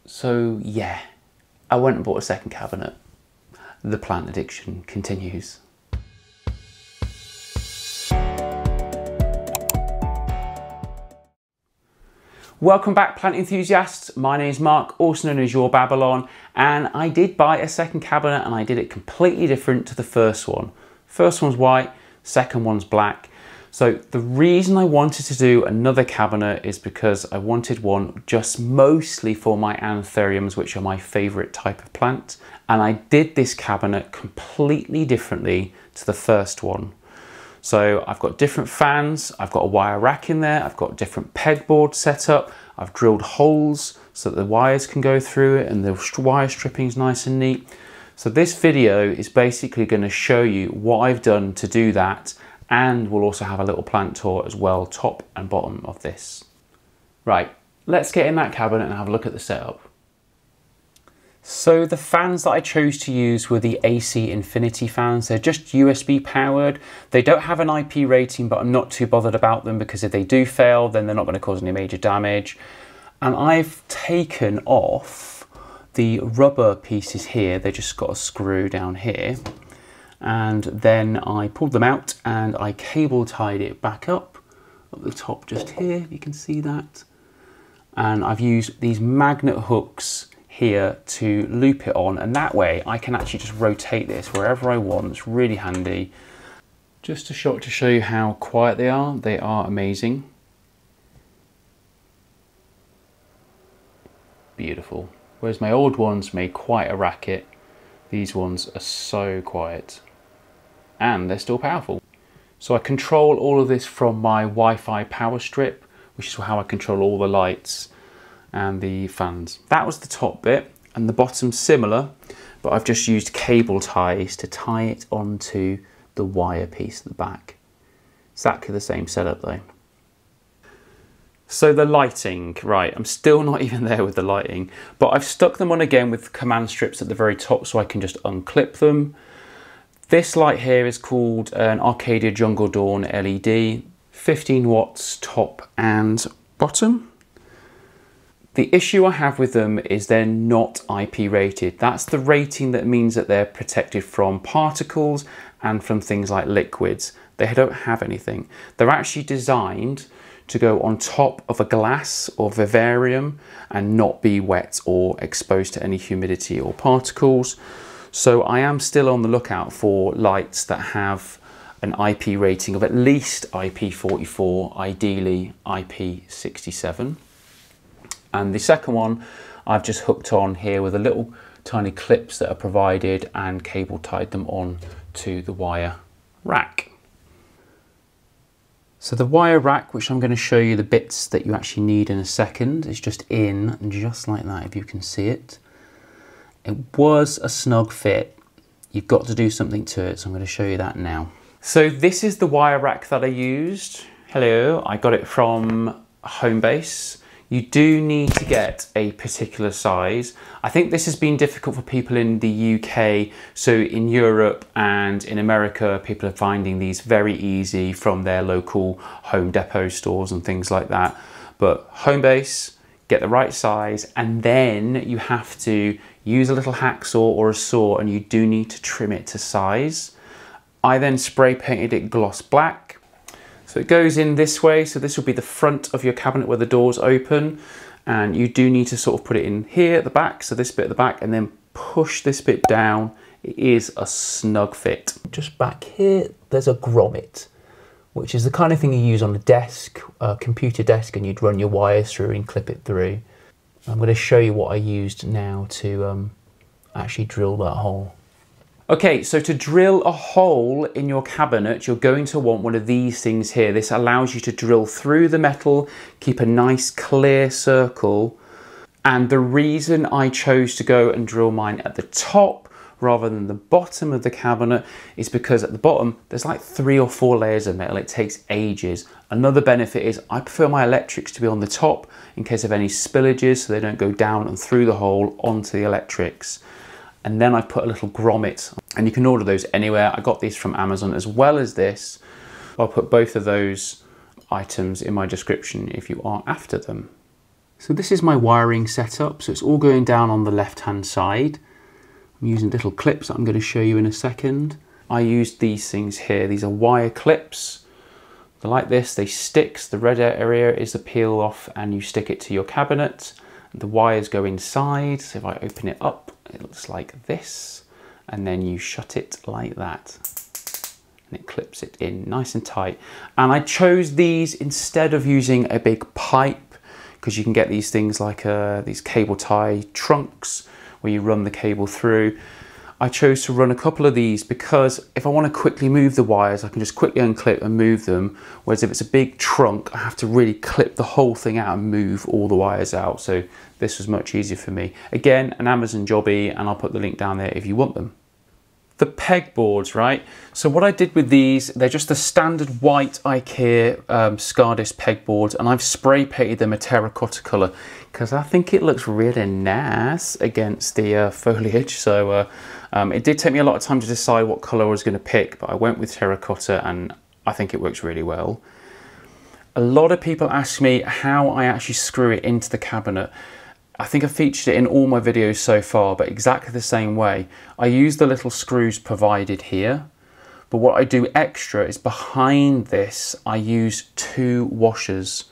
So yeah, I went and bought a second cabinet. The plant addiction continues. Welcome back, plant enthusiasts. My name is Mark, also known as Your Babylon, and I did buy a second cabinet and I did it completely different to the first one. First one's white, second one's black. So the reason I wanted to do another cabinet is because I wanted one just mostly for my anthuriums, which are my favorite type of plant. And I did this cabinet completely differently to the first one. So I've got different fans, I've got a wire rack in there, I've got different pegboards set up, I've drilled holes so that the wires can go through it and the wire stripping is nice and neat. So this video is basically going to show you what I've done to do that, and we'll also have a little plant tour as well, top and bottom of this. Right, let's get in that cabinet and have a look at the setup. So the fans that I chose to use were the AC Infinity fans. They're just USB powered. They don't have an IP rating, but I'm not too bothered about them because if they do fail, then they're not going to cause any major damage. And I've taken off the rubber pieces here. They just got a screw down here. And then I pulled them out and I cable tied it back up the top just here. You can see that. And I've used these magnet hooks here to loop it on, and that way I can actually just rotate this wherever I want. It's really handy. Just a shot to show you how quiet they are. They are amazing. Beautiful. Whereas my old ones made quite a racket, these ones are so quiet. And they're still powerful. So I control all of this from my Wi-Fi power strip, which is how I control all the lights and the fans. That was the top bit, and the bottom similar, but I've just used cable ties to tie it onto the wire piece at the back. Exactly the same setup though. So the lighting, right, I'm still not even there with the lighting, but I've stuck them on again with command strips at the very top so I can just unclip them. This light here is called an Arcadia Jungle Dawn LED, 15 watts top and bottom. The issue I have with them is they're not IP rated. That's the rating that means that they're protected from particles and from things like liquids. They don't have anything. They're actually designed to go on top of a glass or vivarium and not be wet or exposed to any humidity or particles. So I am still on the lookout for lights that have an IP rating of at least IP44, ideally IP67. And the second one I've just hooked on here with a little tiny clips that are provided and cable tied them on to the wire rack. So the wire rack, which I'm going to show you the bits that you actually need in a second, is just in, just like that, if you can see it. It was a snug fit. You've got to do something to it, so I'm going to show you that now. So this is the wire rack that I used. Hello, I got it from Homebase. You do need to get a particular size. I think this has been difficult for people in the UK. So in Europe and in America, people are finding these very easy from their local Home Depot stores and things like that. But Homebase, get the right size, and then you have to use a little hacksaw or a saw, and you do need to trim it to size. I then spray painted it gloss black. So it goes in this way, so this will be the front of your cabinet where the doors open, and you do need to sort of put it in here at the back, so this bit at the back, and then push this bit down. It is a snug fit. Just back here, there's a grommet, which is the kind of thing you use on a desk, a computer desk, and you'd run your wires through and clip it through. I'm going to show you what I used now to actually drill that hole. Okay, so to drill a hole in your cabinet, you're going to want one of these things here. This allows you to drill through the metal, keep a nice clear circle. And the reason I chose to go and drill mine at the top rather than the bottom of the cabinet is because at the bottom, there's like 3 or 4 layers of metal. It takes ages. Another benefit is I prefer my electrics to be on the top in case of any spillages so they don't go down and through the hole onto the electrics. And then I put a little grommet, and you can order those anywhere. I got these from Amazon as well as this. I'll put both of those items in my description if you are after them. So this is my wiring setup. So it's all going down on the left-hand side. I'm using little clips that I'm going to show you in a second. I used these things here. These are wire clips. They're like this, they stick. The red area is the peel off and you stick it to your cabinet. The wires go inside. So if I open it up, it looks like this. And then you shut it like that. And it clips it in nice and tight. And I chose these instead of using a big pipe, because you can get these things like these cable tie trunks where you run the cable through. I chose to run a couple of these because if I want to quickly move the wires, I can just quickly unclip and move them. Whereas if it's a big trunk, I have to really clip the whole thing out and move all the wires out. So this was much easier for me. Again, an Amazon jobby, and I'll put the link down there if you want them. The pegboards, right? So what I did with these, they're just the standard white IKEA Scardis pegboards, and I've spray painted them a terracotta colour because I think it looks really nice against the foliage. So it did take me a lot of time to decide what colour I was going to pick, but I went with terracotta and I think it works really well. A lot of people ask me how I actually screw it into the cabinet. I think I featured it in all my videos so far, but exactly the same way. I use the little screws provided here, but what I do extra is behind this, I use 2 washers.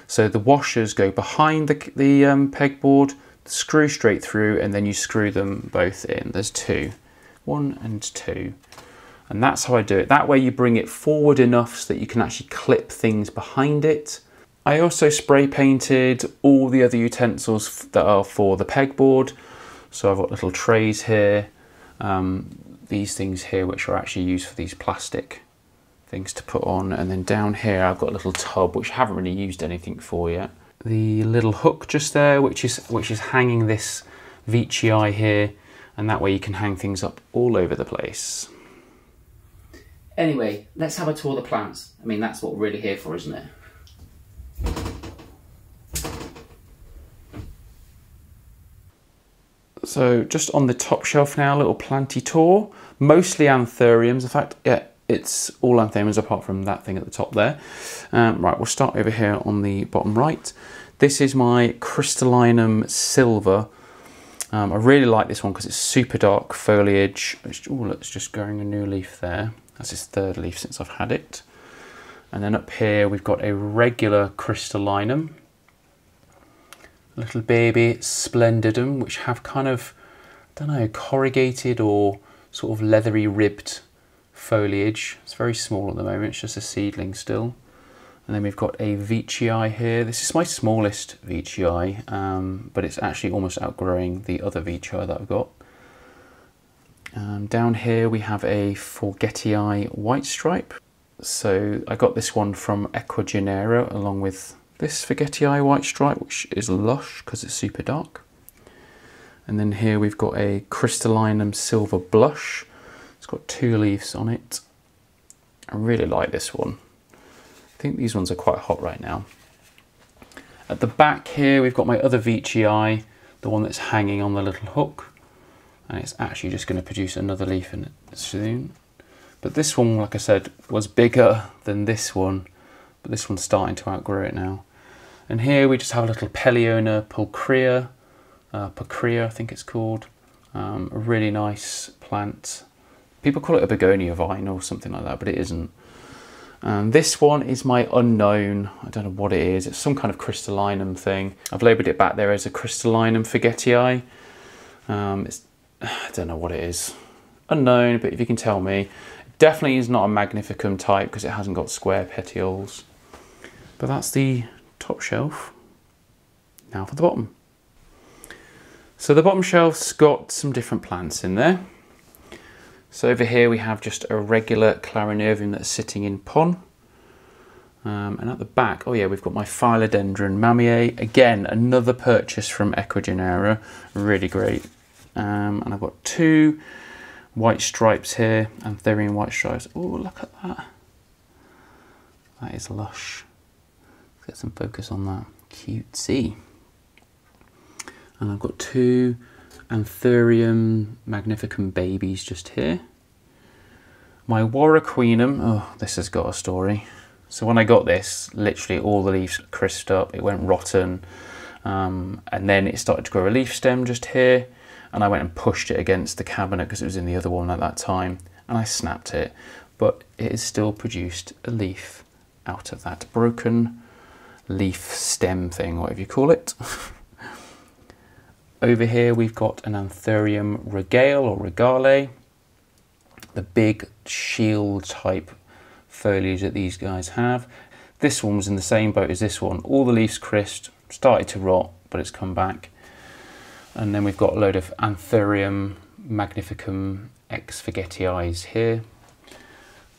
So the washers go behind the pegboard, screw straight through, and then you screw them both in. There's 2, 1 and 2. And that's how I do it. That way you bring it forward enough so that you can actually clip things behind it. I also spray painted all the other utensils that are for the pegboard. So I've got little trays here, these things here which are actually used for these plastic things to put on, and then down here I've got a little tub which I haven't really used anything for yet. The little hook just there which is hanging this Vicii here, and that way you can hang things up all over the place. Anyway, let's have a tour of the plants. I mean, that's what we're really here for, isn't it? So just on the top shelf now, a little planty tour, mostly anthuriums. In fact, yeah, it's all anthuriums apart from that thing at the top there. Right, we'll start over here on the bottom right. This is my crystallinum silver. I really like this one because it's super dark foliage. Oh, it's just growing a new leaf there. That's its 3rd leaf since I've had it. And then up here we've got a regular crystallinum, little baby splendidum, which have kind of, I don't know, corrugated or sort of leathery ribbed foliage. It's very small at the moment, it's just a seedling still. And then we've got a Vicii here. This is my smallest Vicii, but it's actually almost outgrowing the other Vicii that I've got. Down here we have a Forgetii white stripe. So I got this one from Equagenera along with this Forgetii white stripe, which is lush because it's super dark. And then here we've got a crystallinum silver blush. It's got 2 leaves on it. I really like this one. I think these ones are quite hot right now. At the back here we've got my other Vicii, the one that's hanging on the little hook. And it's actually just going to produce another leaf in it soon. But this one, like I said, was bigger than this one, but this one's starting to outgrow it now. And here we just have a little Peleona pulchrea, I think it's called. A really nice plant. People call it a begonia vine or something like that, but it isn't. This one is my unknown. I don't know what it is. It's some kind of crystallinum thing. I've labelled it back there as a crystallinum Forgetii. I don't know what it is. Unknown, but if you can tell me. Definitely is not a magnificum type because it hasn't got square petioles. But that's the top shelf. Now for the bottom. So the bottom shelf's got some different plants in there. So over here we have just a regular Clarinervium that's sitting in pon. And at the back, oh yeah, we've got my Philodendron Mamiae. Again, another purchase from Equagenera. Really great. And I've got 2 white stripes here, anthurium white stripes. Oh, look at that. That is lush. Let's get some focus on that. Cutesy. And I've got 2 anthurium magnificum babies just here. My Warraquenum, oh, this has got a story. So when I got this, literally all the leaves crisped up, it went rotten. and then it started to grow a leaf stem just here, and I went and pushed it against the cabinet because it was in the other one at that time, and I snapped it, but it has still produced a leaf out of that broken leaf stem thing, whatever you call it. Over here we've got an anthurium regale or regale, the big shield type foliage that these guys have. This one was in the same boat as this one. All the leaves crisped, started to rot, but it's come back. And then we've got a load of anthurium magnificum ex Forgetii here.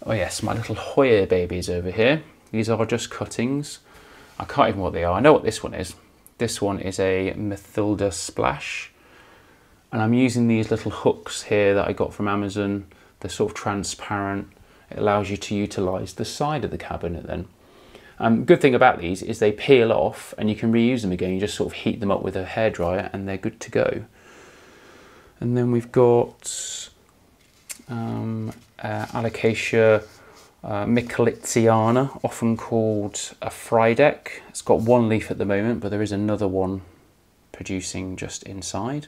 Oh yes, my little Hoya babies over here. These are just cuttings. I can't even know what they are. I know what this one is. This one is a Mathilda Splash. And I'm using these little hooks here that I got from Amazon. They're sort of transparent. It allows you to utilise the side of the cabinet then. Good thing about these is they peel off and you can reuse them again. You just sort of heat them up with a hairdryer and they're good to go. And then we've got Alocasia Micholitziana, often called a Frydek. It's got one leaf at the moment, but there is another one producing just inside.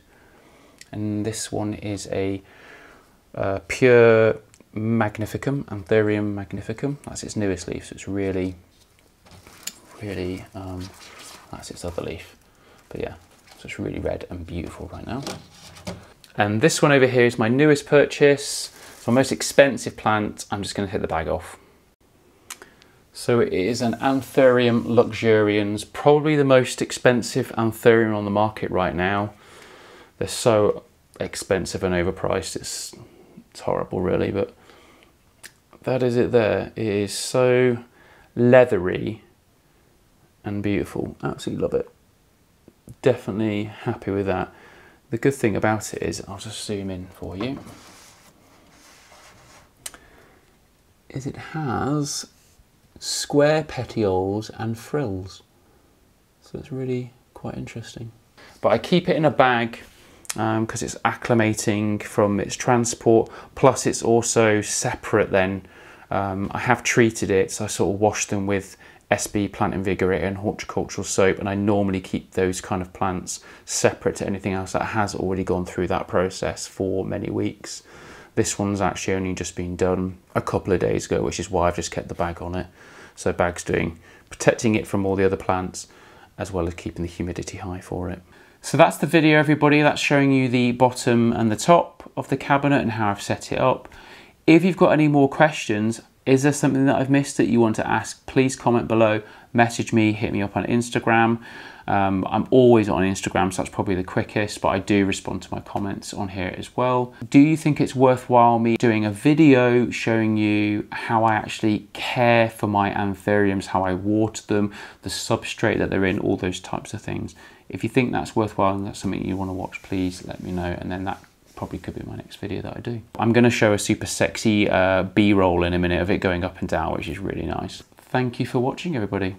And this one is a pure magnificum, anthurium magnificum. That's its newest leaf, so it's really, that's its other leaf. But yeah, so it's really red and beautiful right now. And this one over here is my newest purchase. It's my most expensive plant. I'm just going to hit the bag off. So it is an Anthurium luxurians, probably the most expensive anthurium on the market right now. They're so expensive and overpriced. It's horrible really, but that is it there. It is so leathery and beautiful. Absolutely love it. Definitely happy with that. The good thing about it is, I'll just zoom in for you, is it has square petioles and frills. So it's really quite interesting. But I keep it in a bag because it's acclimating from its transport, plus it's also separate then. I have treated it, so I sort of wash them with SB Plant Invigorator and horticultural soap, and I normally keep those kind of plants separate to anything else that has already gone through that process for many weeks. This one's actually only just been done a couple of days ago, which is why I've just kept the bag on it. So bag's protecting it from all the other plants, as well as keeping the humidity high for it. So that's the video, everybody. That's showing you the bottom and the top of the cabinet and how I've set it up. If you've got any more questions, is there something that I've missed that you want to ask, please comment below, message me, hit me up on Instagram. I'm always on Instagram, so that's probably the quickest, but I do respond to my comments on here as well. Do you think it's worthwhile me doing a video showing you how I actually care for my anthuriums, how I water them, the substrate that they're in, all those types of things? If you think that's worthwhile and that's something you want to watch, please let me know, and then that probably could be my next video that I do. I'm going to show a super sexy B-roll in a minute of it going up and down, which is really nice. Thank you for watching, everybody.